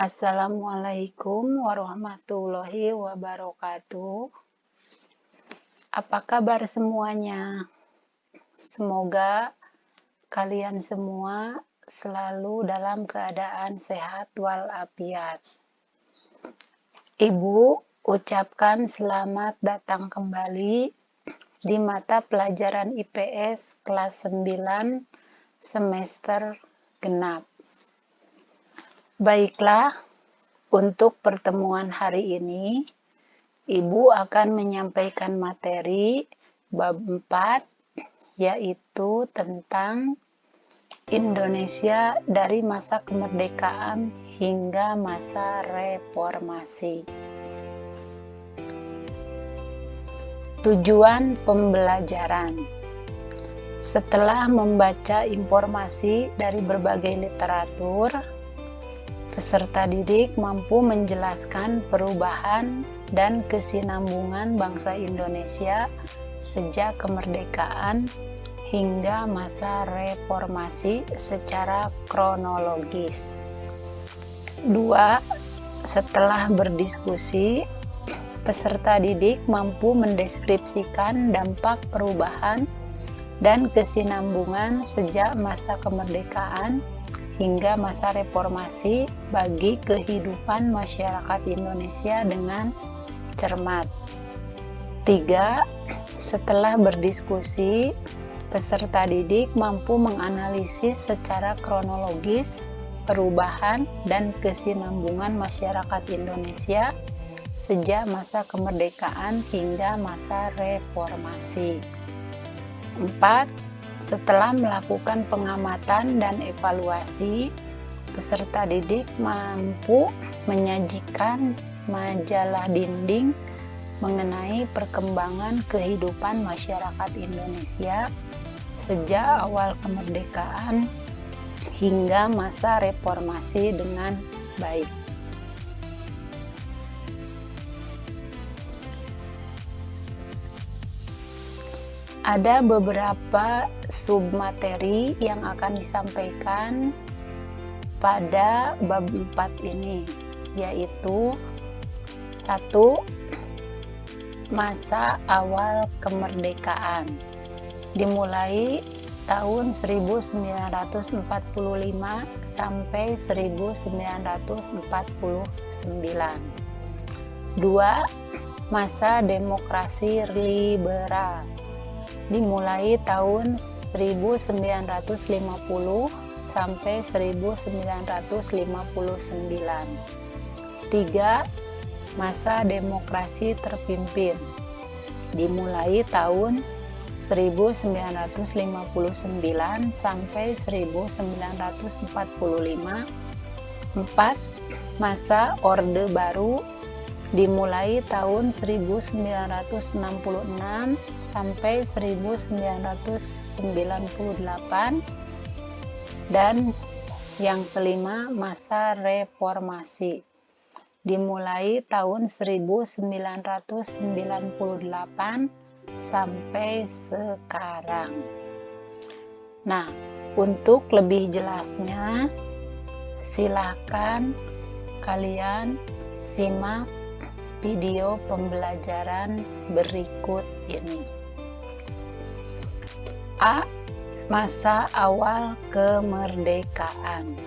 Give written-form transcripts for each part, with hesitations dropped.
Assalamualaikum warahmatullahi wabarakatuh. Apa kabar semuanya? Semoga kalian semua selalu dalam keadaan sehat walafiat. Ibu ucapkan selamat datang kembali di mata pelajaran IPS kelas 9 semester genap. Baiklah, untuk pertemuan hari ini, Ibu akan menyampaikan materi bab 4, yaitu tentang Indonesia dari masa kemerdekaan hingga masa reformasi. Tujuan pembelajaran. Setelah membaca informasi dari berbagai literatur, peserta didik mampu menjelaskan perubahan dan kesinambungan bangsa Indonesia sejak kemerdekaan hingga masa reformasi secara kronologis. 2. Setelah berdiskusi, peserta didik mampu mendeskripsikan dampak perubahan dan kesinambungan sejak masa kemerdekaan hingga masa reformasi bagi kehidupan masyarakat Indonesia dengan cermat. 3. Setelah berdiskusi, peserta didik mampu menganalisis secara kronologis perubahan dan kesinambungan masyarakat Indonesia sejak masa kemerdekaan hingga masa reformasi. 4. Setelah melakukan pengamatan dan evaluasi, peserta didik mampu menyajikan majalah dinding mengenai perkembangan kehidupan masyarakat Indonesia sejak awal kemerdekaan hingga masa reformasi dengan baik. Ada beberapa submateri yang akan disampaikan pada bab 4 ini, yaitu 1. Masa awal kemerdekaan dimulai tahun 1945 sampai 1949. 2. Masa demokrasi liberal dimulai tahun 1950 sampai 1959. 3. Masa demokrasi terpimpin dimulai tahun 1959 sampai 1945. 4. Masa Orde Baru dimulai tahun 1966 sampai 1998. Dan yang kelima, masa reformasi dimulai tahun 1998 sampai sekarang. Nah, untuk lebih jelasnya, silakan kalian simak video pembelajaran berikut ini. A. Masa awal kemerdekaan.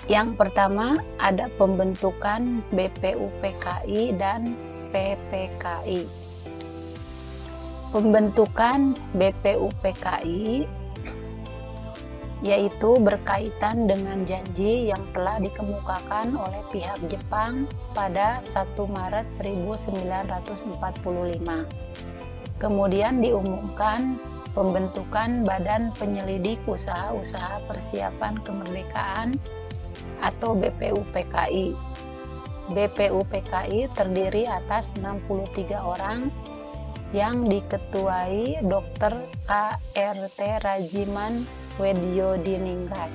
Yang pertama, ada pembentukan BPUPKI dan PPKI. Pembentukan BPUPKI yaitu berkaitan dengan janji yang telah dikemukakan oleh pihak Jepang pada 1 Maret 1945. Kemudian diumumkan pembentukan Badan Penyelidik Usaha-Usaha Persiapan Kemerdekaan atau BPUPKI. BPUPKI terdiri atas 63 orang yang diketuai Dr. K.R.T. Rajiman Wedyodiningrat.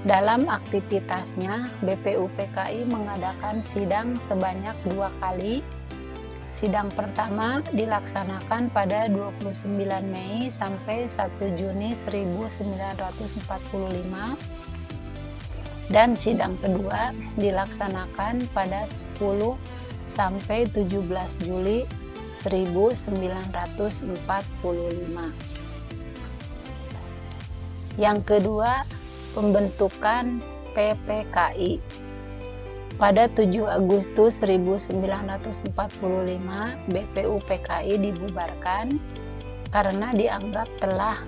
Dalam aktivitasnya, BPUPKI mengadakan sidang sebanyak 2 kali. Sidang pertama dilaksanakan pada 29 Mei sampai 1 Juni 1945 dan sidang kedua dilaksanakan pada 10 sampai 17 Juli 1945. Yang kedua, pembentukan PPKI. Pada 7 Agustus 1945, BPUPKI dibubarkan karena dianggap telah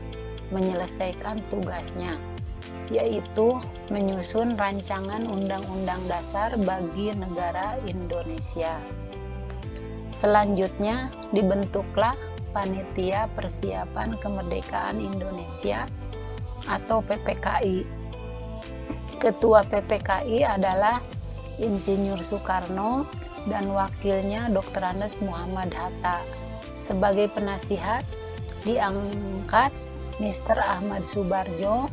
menyelesaikan tugasnya, yaitu menyusun rancangan undang-undang dasar bagi negara Indonesia. Selanjutnya dibentuklah Panitia Persiapan Kemerdekaan Indonesia atau PPKI. Ketua PPKI adalah Insinyur Soekarno dan wakilnya Dr. Andes Muhammad Hatta. Sebagai penasihat diangkat Mr. Ahmad Subarjo.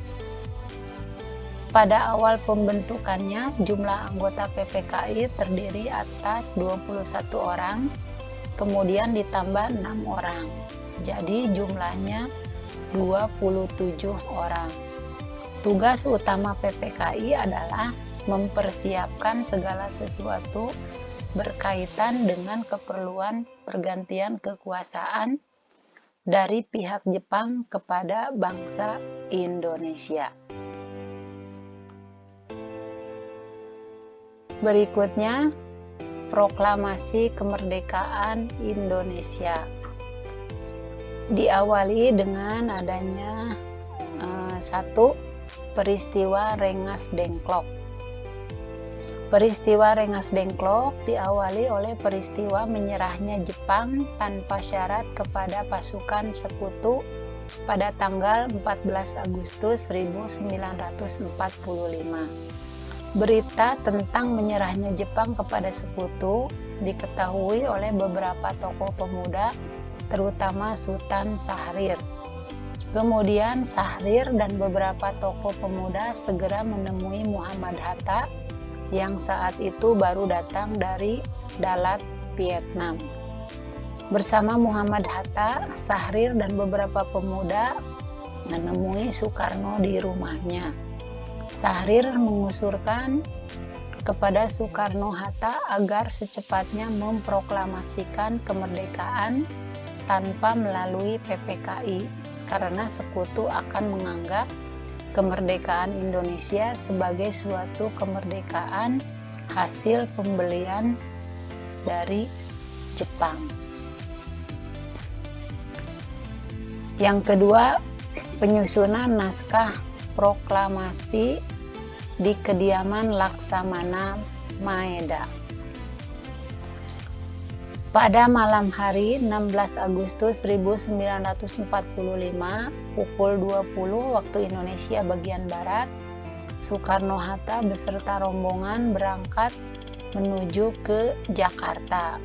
Pada awal pembentukannya, jumlah anggota PPKI terdiri atas 21 orang, kemudian ditambah 6 orang. Jadi jumlahnya 27 orang. Tugas utama PPKI adalah mempersiapkan segala sesuatu berkaitan dengan keperluan pergantian kekuasaan dari pihak Jepang kepada bangsa Indonesia. Berikutnya, Proklamasi Kemerdekaan Indonesia. Diawali dengan adanya satu, peristiwa Rengas Dengklok. Peristiwa Rengas Dengklok diawali oleh peristiwa menyerahnya Jepang tanpa syarat kepada pasukan sekutu pada tanggal 14 Agustus 1945. Berita tentang menyerahnya Jepang kepada sekutu diketahui oleh beberapa tokoh pemuda, terutama Sultan Syahrir. Kemudian Syahrir dan beberapa tokoh pemuda segera menemui Muhammad Hatta yang saat itu baru datang dari Dalat, Vietnam. Bersama Muhammad Hatta, Syahrir dan beberapa pemuda menemui Soekarno di rumahnya. Syahrir mengusulkan kepada Soekarno-Hatta agar secepatnya memproklamasikan kemerdekaan tanpa melalui PPKI, karena sekutu akan menganggap kemerdekaan Indonesia sebagai suatu kemerdekaan hasil pembelian dari Jepang. Yang kedua, penyusunan naskah proklamasi di kediaman Laksamana Maeda. Pada malam hari 16 Agustus 1945 pukul 20 waktu Indonesia bagian Barat, Soekarno-Hatta beserta rombongan berangkat menuju ke Jakarta.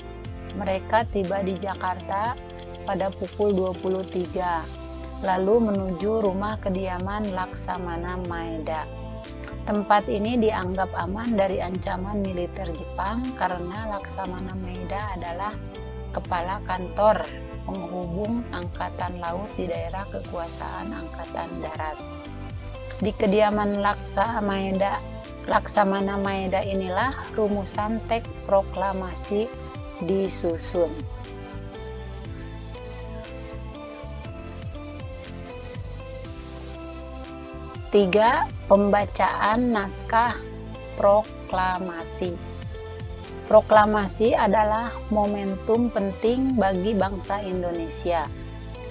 Mereka tiba di Jakarta pada pukul 23, lalu menuju rumah kediaman Laksamana Maeda. Tempat ini dianggap aman dari ancaman militer Jepang karena Laksamana Maeda adalah kepala kantor penghubung Angkatan Laut di daerah kekuasaan Angkatan Darat. Di kediaman Laksamana Maeda inilah rumusan teks proklamasi disusun. Tiga, pembacaan naskah proklamasi. Proklamasi adalah momentum penting bagi bangsa Indonesia.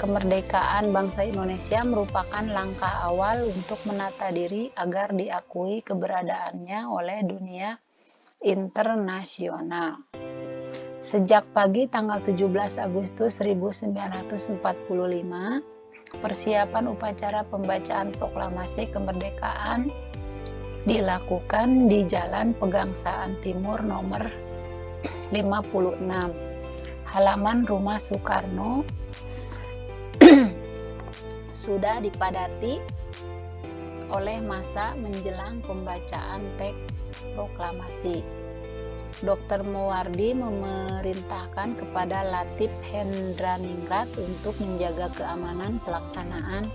Kemerdekaan bangsa Indonesia merupakan langkah awal untuk menata diri agar diakui keberadaannya oleh dunia internasional. Sejak pagi tanggal 17 Agustus 1945, persiapan upacara pembacaan proklamasi kemerdekaan dilakukan di Jalan Pegangsaan Timur nomor 56, halaman rumah Soekarno. Sudah dipadati oleh massa menjelang pembacaan teks proklamasi. Dr. Moewardi memerintahkan kepada Latif Hendraningrat untuk menjaga keamanan pelaksanaan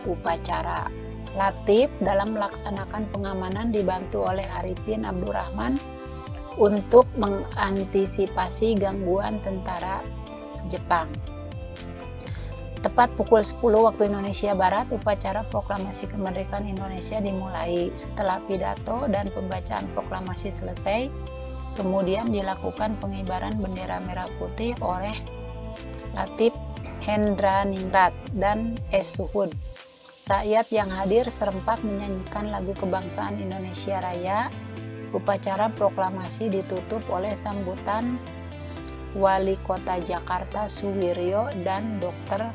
upacara. Latif dalam melaksanakan pengamanan dibantu oleh Arifin Abdurrahman untuk mengantisipasi gangguan tentara Jepang. Tepat pukul 10 waktu Indonesia Barat, upacara proklamasi kemerdekaan Indonesia dimulai. Setelah pidato dan pembacaan proklamasi selesai, kemudian dilakukan pengibaran bendera merah putih oleh Latif Hendraningrat dan S. Suhud. Rakyat yang hadir serempak menyanyikan lagu kebangsaan Indonesia Raya. Upacara proklamasi ditutup oleh sambutan Wali Kota Jakarta Suwiryo dan Dr.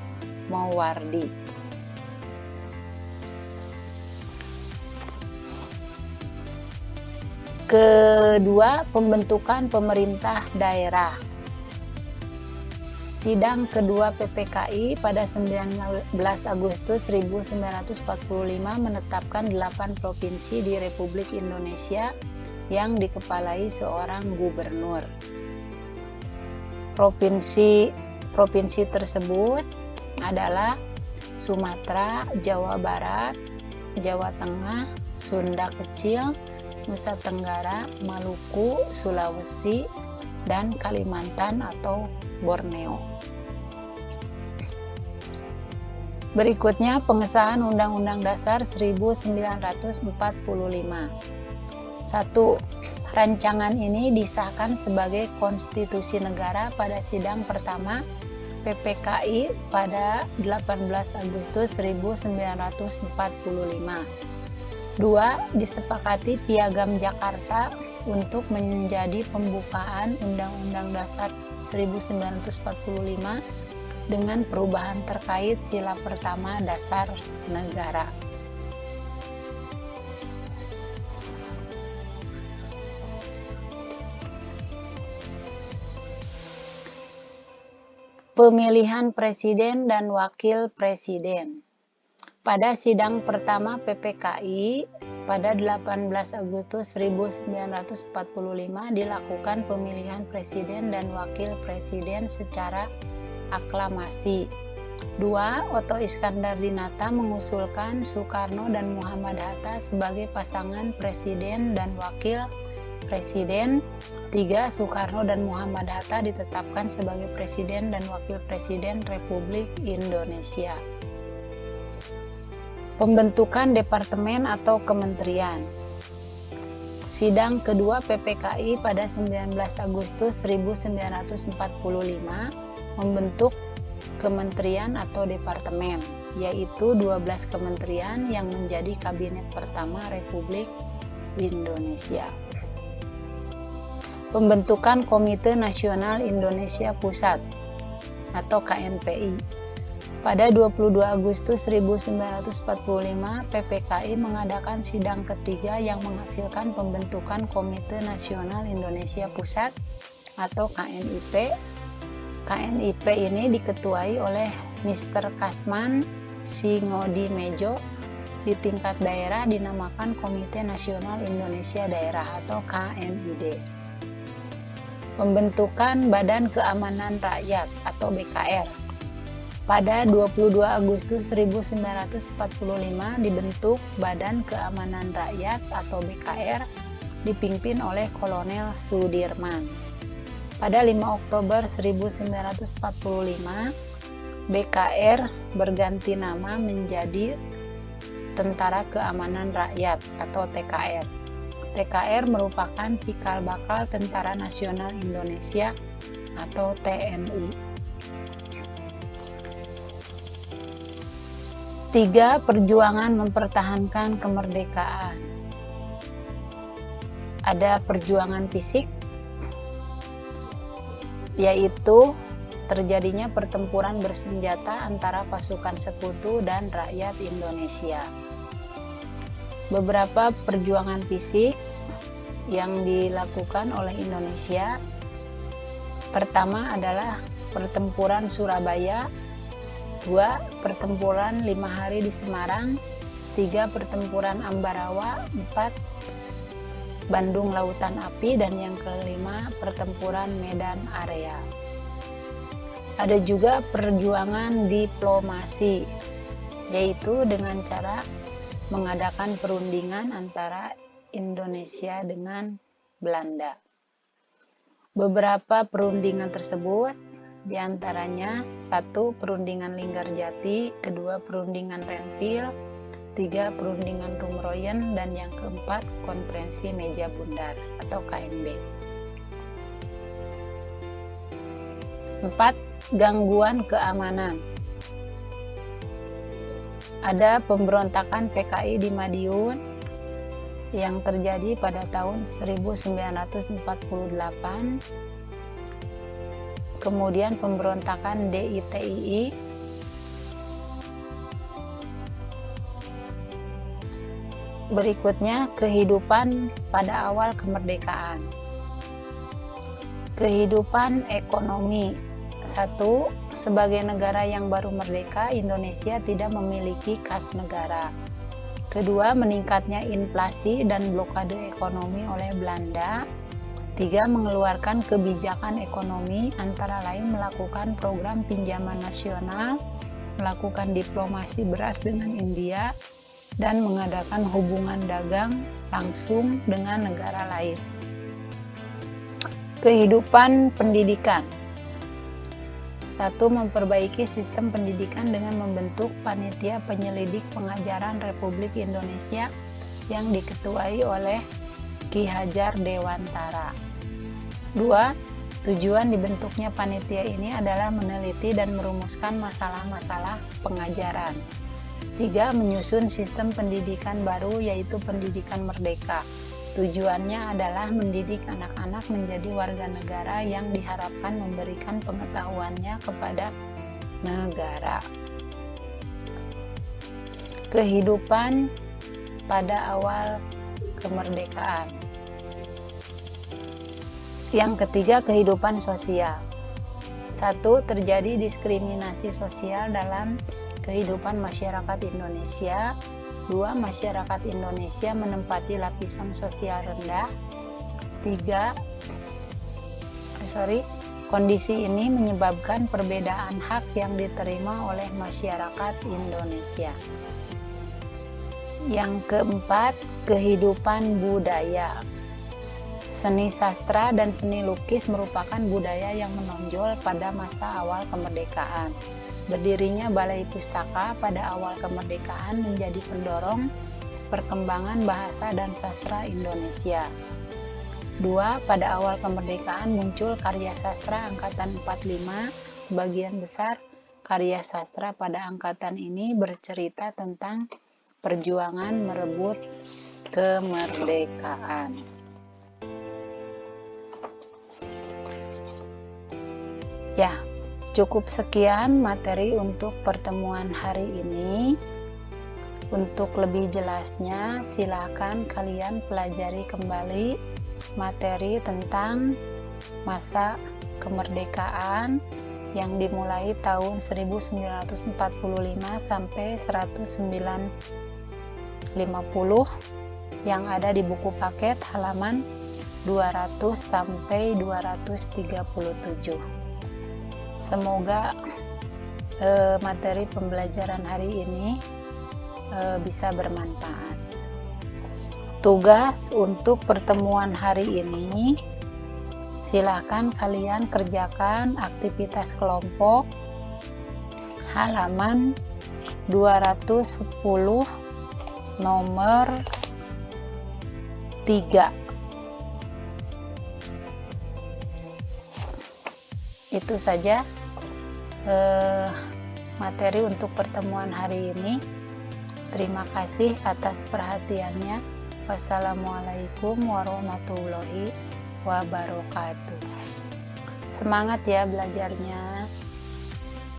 Mowardi. Kedua, pembentukan pemerintah daerah. Sidang kedua PPKI pada 19 Agustus 1945 menetapkan 8 provinsi di Republik Indonesia yang dikepalai seorang gubernur. Provinsi tersebut adalah Sumatera, Jawa Barat, Jawa Tengah, Sunda Kecil, Nusa Tenggara, Maluku, Sulawesi, dan Kalimantan atau Borneo. Berikutnya pengesahan Undang-Undang Dasar 1945. 1. Rancangan ini disahkan sebagai konstitusi negara pada sidang pertama PPKI pada 18 Agustus 1945. 2. Disepakati Piagam Jakarta untuk menjadi pembukaan Undang-Undang Dasar 1945 dengan perubahan terkait sila pertama dasar negara. Pemilihan Presiden dan Wakil Presiden. Pada sidang pertama PPKI pada 18 Agustus 1945 dilakukan pemilihan Presiden dan Wakil Presiden secara aklamasi. 2. Otto Iskandar Dinata mengusulkan Soekarno dan Muhammad Hatta sebagai pasangan Presiden dan Wakil Presiden. 3. Soekarno dan Muhammad Hatta ditetapkan sebagai Presiden dan Wakil Presiden Republik Indonesia. Pembentukan Departemen atau Kementerian. Sidang kedua PPKI pada 19 Agustus 1945 membentuk kementerian atau departemen, yaitu 12 kementerian yang menjadi kabinet pertama Republik Indonesia. Pembentukan Komite Nasional Indonesia Pusat atau KNPI. Pada 22 Agustus 1945, PPKI mengadakan sidang ketiga yang menghasilkan pembentukan Komite Nasional Indonesia Pusat atau KNIP. KNIP ini diketuai oleh Mr. Kasman Singodimejo. Di tingkat daerah dinamakan Komite Nasional Indonesia Daerah atau KNID. Pembentukan Badan Keamanan Rakyat atau BKR. Pada 22 Agustus 1945 dibentuk Badan Keamanan Rakyat atau BKR dipimpin oleh Kolonel Sudirman. Pada 5 Oktober 1945, BKR berganti nama menjadi Tentara Keamanan Rakyat atau TKR. TKR merupakan cikal bakal Tentara Nasional Indonesia atau TNI. 3. Perjuangan mempertahankan kemerdekaan. Ada perjuangan fisik, yaitu terjadinya pertempuran bersenjata antara pasukan sekutu dan rakyat Indonesia. Beberapa perjuangan fisik yang dilakukan oleh Indonesia. Pertama adalah pertempuran Surabaya. 2. Pertempuran 5 hari di Semarang. 3. Pertempuran Ambarawa. 4. Bandung Lautan Api, dan yang kelima pertempuran Medan Area. Ada juga perjuangan diplomasi, yaitu dengan cara mengadakan perundingan antara Indonesia dengan Belanda. Beberapa perundingan tersebut diantaranya 1. Perundingan Linggarjati, 2. Perundingan Renville, 3. Perundingan Rumroyen, dan yang keempat Konferensi Meja Bundar atau KMB. 4. Gangguan keamanan. Ada pemberontakan PKI di Madiun yang terjadi pada tahun 1948, kemudian pemberontakan DITII, berikutnya kehidupan pada awal kemerdekaan. Kehidupan ekonomi. 1. Sebagai negara yang baru merdeka, Indonesia tidak memiliki kas negara. 2. Meningkatnya inflasi dan blokade ekonomi oleh Belanda. 3. Mengeluarkan kebijakan ekonomi, antara lain melakukan program pinjaman nasional, melakukan diplomasi beras dengan India, dan mengadakan hubungan dagang langsung dengan negara lain. Kehidupan pendidikan. 1. Memperbaiki sistem pendidikan dengan membentuk Panitia Penyelidik Pengajaran Republik Indonesia yang diketuai oleh Ki Hajar Dewantara. 2. Tujuan dibentuknya panitia ini adalah meneliti dan merumuskan masalah-masalah pengajaran. 3. Menyusun sistem pendidikan baru, yaitu pendidikan merdeka. Tujuannya adalah mendidik anak-anak menjadi warga negara yang diharapkan memberikan pengetahuannya kepada negara. Kehidupan pada awal kemerdekaan. Yang ketiga, kehidupan sosial. 1. Terjadi diskriminasi sosial dalam kehidupan masyarakat Indonesia. 2. Masyarakat Indonesia menempati lapisan sosial rendah. 3. Kondisi ini menyebabkan perbedaan hak yang diterima oleh masyarakat Indonesia. Yang keempat, kehidupan budaya. Seni sastra dan seni lukis merupakan budaya yang menonjol pada masa awal kemerdekaan. Berdirinya Balai Pustaka pada awal kemerdekaan menjadi pendorong perkembangan bahasa dan sastra Indonesia. 2. Pada awal kemerdekaan muncul karya sastra angkatan 45. Sebagian besar karya sastra pada angkatan ini bercerita tentang perjuangan merebut kemerdekaan. Ya, cukup sekian materi untuk pertemuan hari ini. Untuk lebih jelasnya, silakan kalian pelajari kembali materi tentang masa kemerdekaan yang dimulai tahun 1945 sampai 1950 yang ada di buku paket halaman 200 sampai 237. Semoga materi pembelajaran hari ini bisa bermanfaat. Tugas untuk pertemuan hari ini, silakan kalian kerjakan aktivitas kelompok halaman 210 nomor 3. Itu saja materi untuk pertemuan hari ini. Terima kasih atas perhatiannya. Wassalamualaikum warahmatullahi wabarakatuh. Semangat ya belajarnya.